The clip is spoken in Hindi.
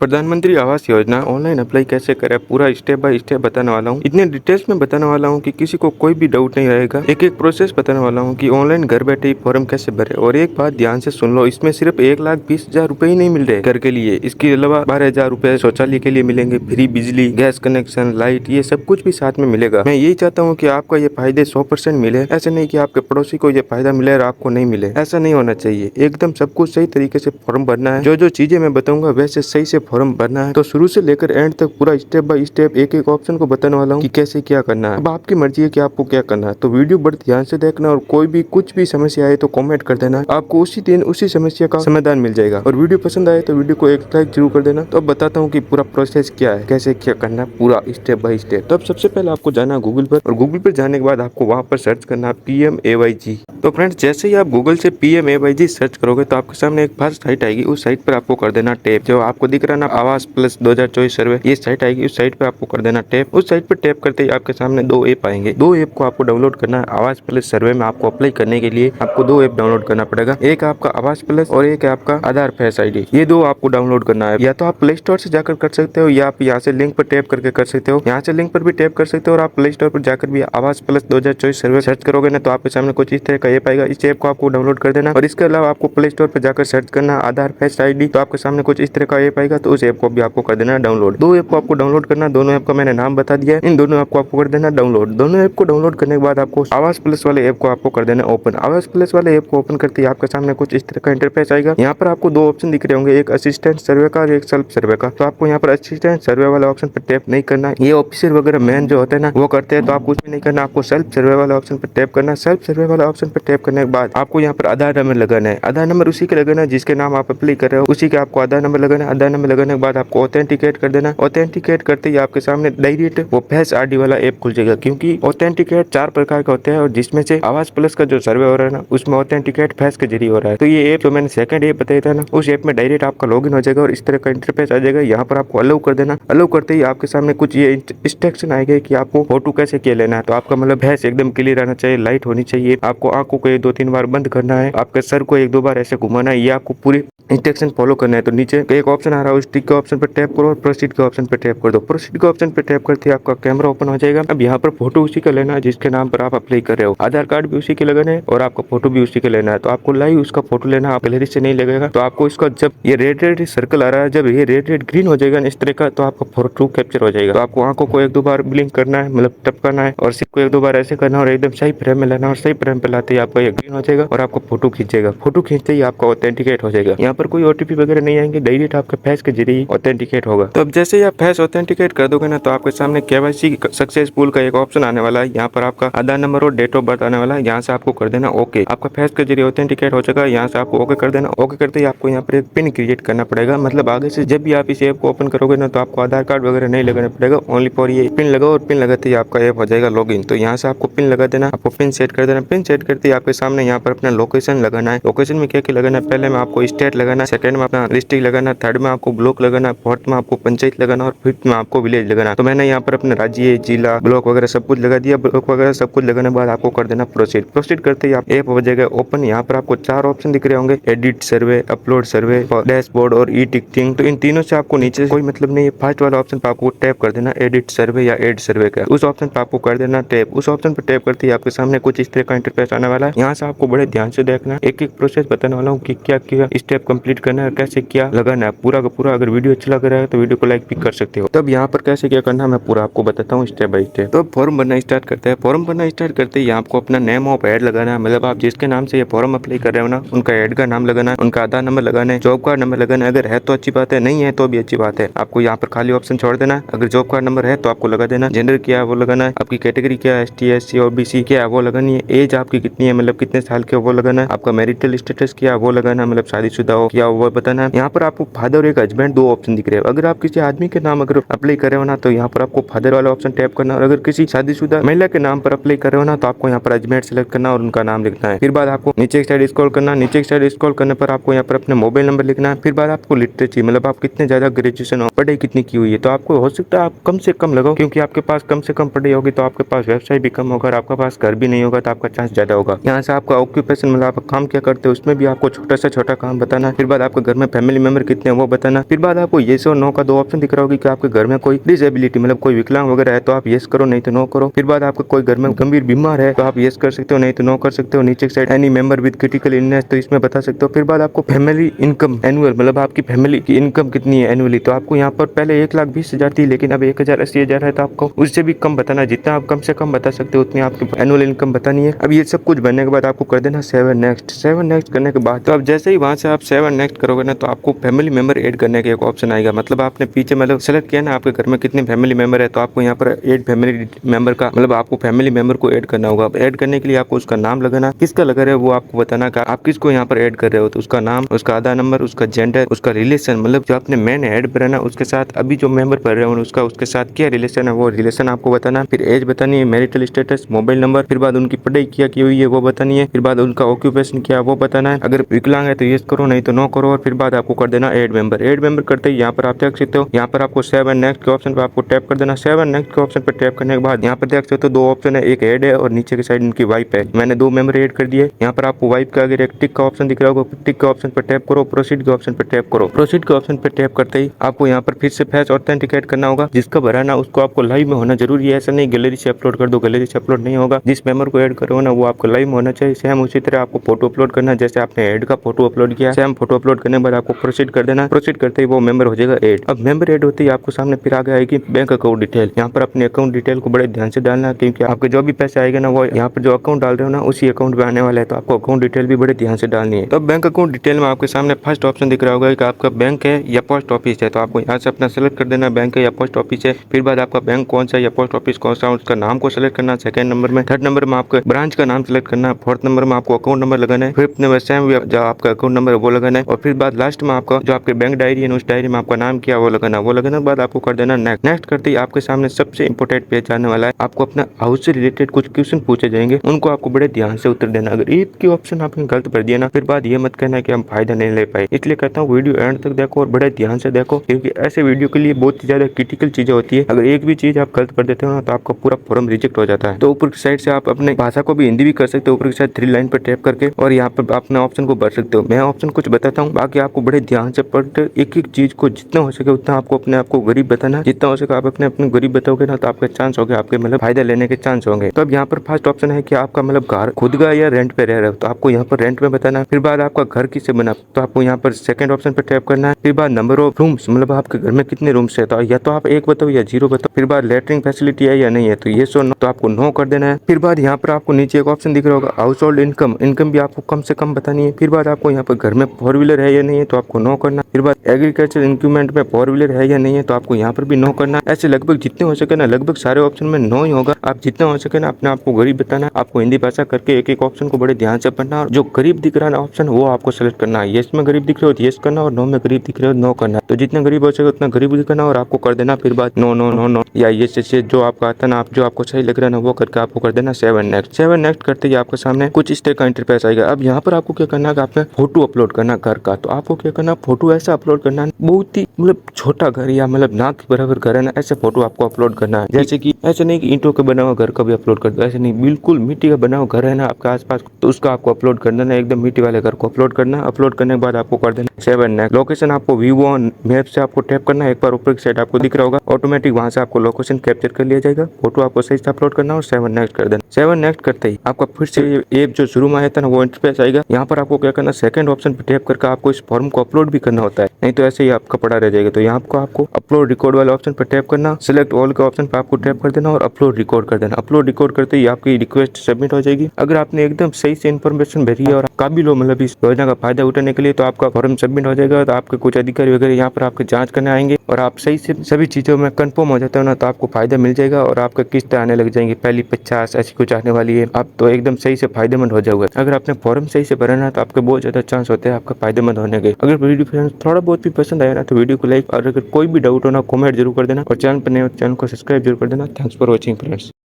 प्रधानमंत्री आवास योजना ऑनलाइन अप्लाई कैसे करें, पूरा स्टेप बाय स्टेप बताने वाला हूँ। इतने डिटेल्स में बताने वाला हूँ कि किसी को कोई भी डाउट नहीं रहेगा। एक एक प्रोसेस बताने वाला हूँ कि ऑनलाइन घर बैठे ही फॉर्म कैसे भरे। और एक बात ध्यान से सुन लो, इसमें सिर्फ 1,20,000 रुपए ही नहीं मिल रहे घर के लिए, इसके अलावा 12,000 रुपए शौचालय के लिए मिलेंगे, फ्री बिजली, गैस कनेक्शन, लाइट, ये सब कुछ भी साथ में मिलेगा। मैं यही चाहता हूँ कि आपका ये फायदे 100% मिले। ऐसे नहीं कि आपके पड़ोसी को ये फायदा मिले और आपको नहीं मिले, ऐसा नहीं होना चाहिए। एकदम सब कुछ सही तरीके से फॉर्म भरना है। जो जो चीजें मैं बताऊंगा वैसे सही से फॉर्म भरना है। तो शुरू से लेकर एंड तक पूरा स्टेप बाय स्टेप एक एक ऑप्शन को बताने वाला हूँ कि कैसे क्या करना है। अब आपकी मर्जी है कि आपको क्या करना है। तो वीडियो बड़े ध्यान से देखना और कोई भी कुछ भी समस्या आए तो कमेंट कर देना, आपको उसी दिन उसी समस्या का समाधान मिल जाएगा। और वीडियो पसंद आए तो वीडियो को एक लाइक जरूर कर देना। तो अब बताता हूँ कि पूरा प्रोसेस क्या है, कैसे क्या करना है, पूरा स्टेप बाय स्टेप। तो अब सबसे पहले आपको जाना गूगल पर, और गूगल पर जाने के बाद आपको वहाँ पर सर्च करना है PMAYG। तो फ्रेंड्स, जैसे ही आप गूगल से PMAYG सर्च करोगे तो आपके सामने एक फर्स्ट साइट आएगी। उस साइट पर आपको कर देना टैप। जो आपको दिख रहा है ना, आवास प्लस 2024 सर्वे, ये साइट आएगी। उस साइट पर आपको कर देना टैप। उस साइट पर टैप करते ही आपके सामने दो ऐप आएंगे। दो ऐप को आपको डाउनलोड करना है। आवास प्लस सर्वे में आपको अप्लाई करने के लिए आपको दो ऐप डाउनलोड करना पड़ेगा। एक आपका आवास प्लस और एक है आपका आधार फेस ID। ये दो आपको डाउनलोड करना है। या तो आप प्ले स्टोर से जाकर कर सकते हो, या आप यहाँ से लिंक पर टैप करके कर सकते हो। यहाँ से लिंक पर भी टैप कर सकते हो, और आप प्ले स्टोर पर जाकर भी आवास प्लस 2024 सर्वे सर्च करोगे ना, तो आपके सामने कुछ इस तरह का ऐप आएगा। इस ऐप को आपको डाउनलोड कर देना। और इसके अलावा आपको प्ले स्टोर पर जाकर सर्च करना आधार फेस ID, तो आपके सामने कुछ इस तरह का ऐप आएगा। तो उस ऐप को भी आपको कर देना डाउनलोड। दो ऐप को आपको डाउनलोड करना। दोनों ऐप का मैंने नाम बता दिया है। इन दोनों ऐप को आपको कर देना डाउनलोड। दोनों ऐप को डाउनलोड करने के बाद आपको आवास प्लस वाले ऐप को आपको कर देना ओपन। आवास प्लस वाले ऐप को ओपन करते ही आपके सामने कुछ इस तरह का इंटरफेस आएगा। यहाँ पर आपको दो ऑप्शन दिख रहे होंगे, एक असिस्टेंट सर्वे का और एक सेल्फ सर्वे का। तो आपको यहाँ पर असिस्टेंट सर्वे वाला ऑप्शन पर टैप नहीं करना है। ये ऑफिसर वगैरह मैन जो होते हैं ना, वो करते हैं, तो आपको कुछ भी नहीं करना। आपको सेल्फ सर्वे वाला ऑप्शन पर टैप करना। सेल्फ सर्वे वाला ऑप्शन पर टैप करने के बाद आपको यहाँ पर आधार नंबर लगाना है। आधार नंबर उसी के लगाना है जिसके नाम आप अप्लाई कर रहे हो, उसी के आपको आधार नंबर लगाना है। आधार नंबर लगाने के बाद आपको ऑथेंटिकेट कर देना। ऑथेंटिकेट करते ही आपके सामने डायरेक्ट वो फेस ID वाला ऐप खुल जाएगा। क्योंकि ऑथेंटिकेट 4 प्रकार का होता है, और जिसमें से आवास प्लस का जो सर्वे हो रहा है ना, उसमें ऑथेंटिकेट फेस के जरिए हो रहा है। तो ये ऐप जो मैंने सेकंड ऐप बताया था ना, उस ऐप में डायरेक्ट आपका लॉगिन हो जाएगा और इस तरह का इंटरफेस आ जाएगा। यहाँ पर आपको अलाउ कर देना। अलाउ करते ही आपके सामने कुछ ये इंस्ट्रक्शन आएगा कि आपको फोटो कैसे क्या लेना है। तो आपका मतलब फेस एकदम क्लियर आना चाहिए, लाइट होनी चाहिए। आपको आंखों को 2-3 बार बंद करना है, आपके सर को 1-2 बार ऐसे घुमाना है। ये आपको पूरी इंस्ट्रक्शन फॉलो करना है। तो नीचे एक ऑप्शन आ रहा है, उस टिक के ऑप्शन पर टैप करो और प्रोसीड के ऑप्शन पर टैप कर दो। प्रोसीड के ऑप्शन पर टैप करते ही आपका कैमरा ओपन हो जाएगा। अब यहाँ पर फोटो उसी का लेना है जिसके नाम पर आप अप्लाई कर रहे हो। आधार कार्ड भी उसी के लगाना है और आपका फोटो भी उसी के लेना है। तो आपको लाइव उसका फोटो लेना, आप गैलरी से नहीं लगेगा। तो आपको इसका जब ये रेड सर्कल आ रहा है, जब ये रेड ग्रीन हो जाएगा इस तरह का, तो आपका फोटो कैप्चर हो जाएगा। तो आपको आंखों को 1-2 बार ब्लिंक करना है, मतलब टपकाना है, और सिर को 1-2 बार ऐसे करना और एकदम सही फ्रेम में लेना, और सही फ्रेम पे लाते ही आपका ये ग्रीन हो जाएगा और आपको फोटो खींचेगा। फोटो खींचते ही आपका ऑथेंटिकेट हो जाएगा। यहाँ पर कोई OTP वगैरह नहीं आएंगे, डायरेक्ट आपके फेस के जरिए ऑथेंटिकेट होगा। तो अब जैसे ही आप फेस ऑथेंटिकेट कर दोगे ना, तो आपके सामने KYC सक्सेसफुल का एक ऑप्शन आने वाला है। यहाँ पर आपका आधार नंबर और डेट ऑफ बर्थ आने वाला है। यहाँ से आपको कर देना ओके। आपका फेस के जरिए ऑथेंटिकेट हो जाएगा। यहाँ से आपको ओके कर देना। ओके करते ही आपको यहाँ पर एक पिन क्रिएट करना पड़ेगा। मतलब आगे से जब भी आप इस ऐप को ओपन करोगे ना, तो आपको आधार कार्ड वगैरह नहीं लगाना पड़ेगा, ओनली फॉर ये पिन लगाओ, और पिन लगाते ही आपका ऐप हो जाएगा लॉगिन। तो यहाँ से आपको पिन लगा देना, आपको पिन सेट कर देना। पिन सेट करते ही आपके सामने यहाँ पर अपना लोकेशन लगाना है। लोकेशन में क्या क्या लगाना है, पहले में आपको स्टेट लगाना, सेकंड में अपना डिस्ट्रिक्ट लगाना, थर्ड में आपको ब्लॉक लगाना, फोर्थ में आपको पंचायत लगाना, और फिफ्थ में आपको विलेज लगाना। तो मैंने यहाँ पर अपना राज्य, जिला, ब्लॉक वगैरह सब कुछ लगा दिया। ब्लॉक वगैरह सब कुछ लगाने के बाद आपको कर देना प्रोसीड। प्रोसीड करते ही आप ऐप हो जाएगा ओपन। यहाँ पर आपको 4 ऑप्शन दिख रहे होंगे, एडिट सर्वे, अपलोड सर्वे, डैशबोर्ड और ई टिकटिंग। तो इन तीनों से आपको नीचे कोई मतलब नहीं है। फर्स्ट वाला ऑप्शन पर आपको टैप कर देना, एडिट सर्वे या एड सर्वे का, उस ऑप्शन पर आपको कर देना टैप। उस ऑप्शन पर टैप करते ही आपके सामने कुछ इस तरह का इंटरफेस आने वाला है। यहाँ से आपको बड़े ध्यान से देखना, एक एक प्रोसेस बताने वाला हूँ कि क्या क्या स्टेप कंप्लीट करना है, कैसे क्या लगाना है, पूरा का पूरा। अगर वीडियो अच्छा लग रहा है तो वीडियो को लाइक भी कर सकते हो। तब यहाँ पर कैसे क्या करना है मैं पूरा आपको बताता हूँ स्टेप बाय स्टेप। तो फॉर्म भरना स्टार्ट करते हैं। फॉर्म भरना स्टार्ट करते ही आपको अपना नेम ऑफ ऐड लगाना है। मतलब आप जिसके नाम से ये फॉर्म अप्लाई कर रहे हो ना, उनका ऐड का नाम लगाना है, उनका आधार नंबर लगाना है, जॉब कार्ड नंबर लगाना है। अगर है तो अच्छी बात है, नहीं है तो भी अच्छी बात है। आपको यहाँ पर खाली ऑप्शन छोड़ देना है। अगर जॉब कार्ड नंबर है तो आपको लगा देना, जेंडर क्या है वो लगाना है, आपकी कैटेगरी क्या है, ST SC OBC क्या है वो लगानी है, एज आपकी कितनी है, मतलब कितने साल के वो लगाना है, आपका मैरिटल स्टेटस क्या है वो लगाना है, मतलब शादीशुदा हो क्या वो बताना है। यहाँ पर आपको फादर और एक हस्बैंड 2 ऑप्शन दिख रहे हैं। अगर आप किसी आदमी के नाम अगर अप्लाई कर रहे हो ना, तो यहाँ पर आपको फादर वाला ऑप्शन टैप करना, और अगर किसी शादीशुदा महिला के नाम पर अप्लाई कर रहे हो ना, तो आपको यहाँ पर हस्बैंड सेलेक्ट करना और उनका नाम लिखना है। फिर बाद आपको नीचे की साइड स्क्रॉल करना। नीचे की साइड स्क्रॉल करने पर आपको यहाँ पर अपने मोबाइल नंबर लिखना है। फिर बाद आपको लिटरेसी, मतलब आप कितने ज्यादा ग्रेजुएशन हो, पढ़ाई कितनी की हुई है। तो आपको हो सकता है आप कम से कम लगाओ, क्योंकि आपके पास कम से कम पढ़ाई होगी तो आपके पास व्यवसाय भी कम होगा, और आपके पास घर भी नहीं होगा तो आपका चांस ज्यादा होगा। यहाँ से आपका ऑक्यूपेशन, मतलब आप काम क्या करते हो, उसमें भी आपको छोटा सा छोटा काम बताना है। फिर बाद आपके घर में फैमिली मेंबर कितने हैं वो बताना। फिर बाद आपको येस और नो का दो ऑप्शन दिख रहा होगा कि आपके घर में कोई डिसेबिलिटी मतलब कोई विकलांग वगैरह है तो आप येस करो, नहीं तो नो करो। फिर बाद आपका कोई घर में गंभीर बीमार है तो आप येस कर सकते हो, नहीं तो नो कर सकते हो। नीचे की side any member with critical illness तो इसमें बता सकते हो। फिर बाद आपको फैमिली इनकम एनुअल मतलब आपकी फैमिली की इनकम कितनी है एनुअली, तो आपको यहाँ पर पहले 1,20,000 थी लेकिन अब 1,80,000 है तो आपको उससे भी कम बताना है। जितना आप कम से कम बता सकते हो उतनी आपकी एनुअल इनकम बतानी है। अब ये सब कुछ बनने के बाद आपको कर देना 7 नेक्स्ट। 7 नेक्स्ट करने के बाद तो अब जैसे ही वहां से आप 7 नेक्स्ट करोगे ना तो आपको फैमिली मेंबर ऐड करने का एक ऑप्शन आएगा। मतलब आपने पीछे मतलब सेलेक्ट किया ना आपके घर में कितने फैमिली मेंबर है तो आपको यहाँ पर ऐड फैमिली मेंबर का मतलब आपको फैमिली मेंबर को ऐड करना होगा। ऐड करने के लिए आपको उसका नाम लगाना, किसका लगा रहे हो वो आपको बताना का आप किसको यहाँ पर ऐड कर रहे हो, तो उसका नाम, उसका आधार नंबर, उसका जेंडर, उसका रिलेशन मतलब जो आपने मैन ऐड पर है ना उसके साथ अभी जो मेंबर पढ़ रहे हो उसका उसके साथ क्या रिलेशन है वो रिलेशन आपको बताना। फिर एज बतानी है, मैरिटल स्टेटस, मोबाइल नंबर, फिर बाद उनकी पढ़ाई क्या की हुई है वो बतानी है। फिर बाद उनका ऑक्यूपेशन क्या है वो बताना है। अगर विकलांग है तो यस करो, नहीं तो नो करो। और फिर बाद आपको कर देना ऐड मेंबर। ऐड मेंबर करते ही यहाँ पर आप देख सकते हो यहाँ पर आपको 7 नेक्स्ट के ऑप्शन पर आपको टैप कर देना। 7 नेक्स्ट के ऑप्शन पर टैप करने के बाद यहाँ पर देख सकते हो दो ऑप्शन है, एक ऐड है और नीचे की साइड इनकी वाइफ है। मैंने 2 मेंबर ऐड कर दिए। यहाँ पर आपको वाइफ के आगे एक टिक का ऑप्शन दिख रहा होगा, टिक के ऑप्शन पर टैप करो। प्रोसीड के ऑप्शन पर टैप करो। प्रोसीड के ऑप्शन पर टैप करते ही आपको यहाँ पर फिर से फेस ऑथेंटिकेट करना होगा। जिसका भरा ना उसको आपको लाइव में होना जरूरी है, ऐसा नहीं गैलरी से अपलोड कर दो, गैलरी से अपलोड नहीं होगा। जिस मेंबर को ऐड करो ना वो आपको लाइव में होना चाहिए। सेम उसी तरह आपको फोटो अपलोड करना है, जैसे आपने ऐड का फोटो अपलोड किया सेम फोटो अपलोड करने के बाद आपको प्रोसीड कर देना। प्रोसीड करते ही वो मेंबर हो जाएगा ऐड। अब मेंबर ऐड होते ही आपको सामने फिर आगे आएगी बैंक अकाउंट डिटेल। यहाँ पर अपने अकाउंट डिटेल को बड़े ध्यान से डालना है क्योंकि आपके जो भी पैसे आएगा ना वो यहाँ पर जो अकाउंट डाल रहे हो ना उसी अकाउंट पे आने वाला है, तो आपको अकाउंट डिटेल भी बड़े ध्यान से डालनी है। तो बैंक अकाउंट डिटेल में आपके सामने फर्स्ट ऑप्शन दिख रहा होगा कि आपका बैंक है या पोस्ट ऑफिस है, तो आपको यहाँ से अपना सेलेक्ट कर देना बैंक है या पोस्ट ऑफिस है। फिर बाद आपका बैंक कौन सा या पोस्ट ऑफिस कौन सा उसका नाम को सेलेक्ट करना। सेकंड नंबर में, थर्ड नंबर में आपको ब्रांच का नाम सेलेक्ट करना है। फोर्थ नंबर में आपको अकाउंट नंबर लगाना है। फिफ्थ नंबर सेम जो आपका अकाउंट नंबर वो लगाना है। और फिर बाद लास्ट में आपका जो आपके बैंक डायरी है उस डायरी में आपका नाम क्या वो लगाना। वो लगाने के बाद आपको कर देना नेक्स्ट। नेक्स्ट करते ही आपके सामने सबसे इंपोर्टेंट पेज आने वाला है। आपको अपना हाउस से रिलेटेड कुछ क्वेश्चन पूछे जाएंगे, उनको आपको बड़े ध्यान से उत्तर देना। अगर एक की ऑप्शन आपने गलत भर दिया ना फिर बाद ये मत कहना कि हम फायदा नहीं ले पाए। इसलिए कहता हूँ वीडियो एंड तक देखो और बड़े ध्यान से देखो क्योंकि ऐसे वीडियो के लिए बहुत ही ज्यादा क्रिटिकल चीजें होती है। अगर एक भी चीज आप गलत कर देते हो ना तो आपका पूरा फॉर्म रिजेक्ट हो जाता है। तो ऊपर की साइड से आप अपने भाषा को भी हिंदी भी कर सकते हो, ऊपर की साइड 3 लाइन पर टैप करके और यहाँ पर अपने ऑप्शन को भर सकते हो। मैं ऑप्शन कुछ बताता हूँ, बाकी आपको बड़े ध्यान से पढ़ते एक एक चीज को जितना हो सके उतना आपको अपने आप को गरीब बताना। जितना हो सके आप अपने अपने गरीब बताओगे ना तो आपके चांस होंगे, आपके मतलब फायदा लेने के चांस होंगे। तो अब यहाँ पर फर्स्ट ऑप्शन है कि आपका मतलब घर खुद का या रेंट पे रह रहे हो, तो आपको यहाँ पर रेंट में बताना है। फिर बाद आपका घर किससे बना तो आपको यहाँ पर सेकंड ऑप्शन पर टैप करना है। फिर बाद नंबर ऑफ रूम्स मतलब आपके घर में कितने रूम्स है तो या तो आप 1 बताओ या 0 बताओ। फिर बाद लेटरिंग फैसिलिटी है या नहीं है तो ये सो नो तो आपको नो कर देना है। फिर बाद यहाँ पर आपको नीचे एक ऑप्शन दिख रहा होगा हाउस होल्ड इनकम, इनकम भी आपको कम से कम बतानी है। फिर बाद आपको यहाँ पर घर में 4 व्हीलर है या नहीं है तो आपको नो करना। फिर बाद एग्रीकल्चर इंक्रीमेंट में 4 व्हीलर है या नहीं है तो आपको यहाँ पर भी नो करना। ऐसे लगभग जितने हो सके ना लगभग सारे ऑप्शन में नो ही होगा। आप जितना हो सके ना अपने आपको गरीब बताना। आपको हिंदी भाषा करके एक एक ऑप्शन को बड़े ध्यान से पढ़ना और जो गरीब दिख रहा है ऑप्शन वो आपको सेलेक्ट करना है। यस में गरीब दिख रहे हो तो यस करना और नो में गरीब दिख रहे हो नो करना। तो जितना गरीब हो सके उतना गरीब दिखाना और आपको कर देना। फिर बाद नो नो नो नो या ये जो आपका आता ना आप जो आपको सही लग रहा है ना वो करके आपको कर देना 7 नेक्स्ट। 7 नेक्स्ट करते ही आपके सामने कुछ इस तरह का इंटरफेस आएगा। अब यहाँ पर आपको क्या करना है आपने फोटो अपलोड करना घर का। तो आपको क्या करना फोटो ऐसा अपलोड करना है बहुत ही मतलब छोटा घर या मतलब नाक के बराबर घर है ना ऐसे फोटो आपको अपलोड करना है। जैसे कि ऐसे नहीं कि ईंटों का बना हुआ घर का भी अपलोड कर दो, ऐसे नहीं बिल्कुल मिट्टी का बना हुआ घर है ना आपके आसपास तो उसका आपको अपलोड कर देना। एकदम मिट्टी वाले घर को अपलोड करना। अपलोड करने के बाद आपको कर देना 7 नेक्स्ट। लोकेशन आपको व्यू ऑन मैप से आपको टैप करना है। एक बार ऊपर की साइड आपको दिख रहा होगा ऑटोमेटिक वहां से आपको लोकेशन कैप्चर कर लिया जाएगा। फोटो आपको सही से अपलोड करना और 7 नेक्स्ट कर देना। 7 नेक्स्ट करते ही आपका फिर से ऐप जो शुरू में आया था ना वो इंटरफेस आएगा। यहाँ पर आपको क्या करना सेकंड ऑप्शन पे टैप करके आपको इस फॉर्म को अपलोड भी करना होता है, नहीं तो ऐसे ही आपका पड़ा रह जाएगा। तो यहाँ आपको अपलोड रिकॉर्ड वाले ऑप्शन पर टैप करना, सिलेक्ट ऑल के ऑप्शन पर आपको टैप कर देना और अपलोड रिकॉर्ड कर देना। अपलोड रिकॉर्ड करते ही आपकी रिक्वेस्ट सबमिट हो जाएगी। अगर आपने एकदम सही से इन्फॉर्मेशन भरी है और काबिल हो मतलब इस योजना का फायदा उठाने के लिए तो आपका फॉर्म सबमिट हो जाएगा। तो आपके कुछ अधिकारी वगैरह यहाँ पर आपकी जांच करने आएंगे और आप सही से सभी चीजों में कंफर्म हो जाते हो ना तो आपको फायदा मिल जाएगा और आपका किस्त आने लग जाएंगे। पहली 50 ऐसी कुछ आने वाली है। आप तो एकदम सही से फायदेमंद हो जाओगे। अगर आपने फॉर्म सही से भरा ना तो आपके बहुत ज्यादा चांस होते हैं आपका फायदेमंद होने के। अगर वीडियो फ्रेंड्स थोड़ा बहुत भी पसंद आया ना तो वीडियो को लाइक और अगर कोई भी डाउट हो ना कमेंट जरूर कर देना और चैनल पर नए हो चैनल को सब्सक्राइब जरूर कर देना। Thanks for watching friends.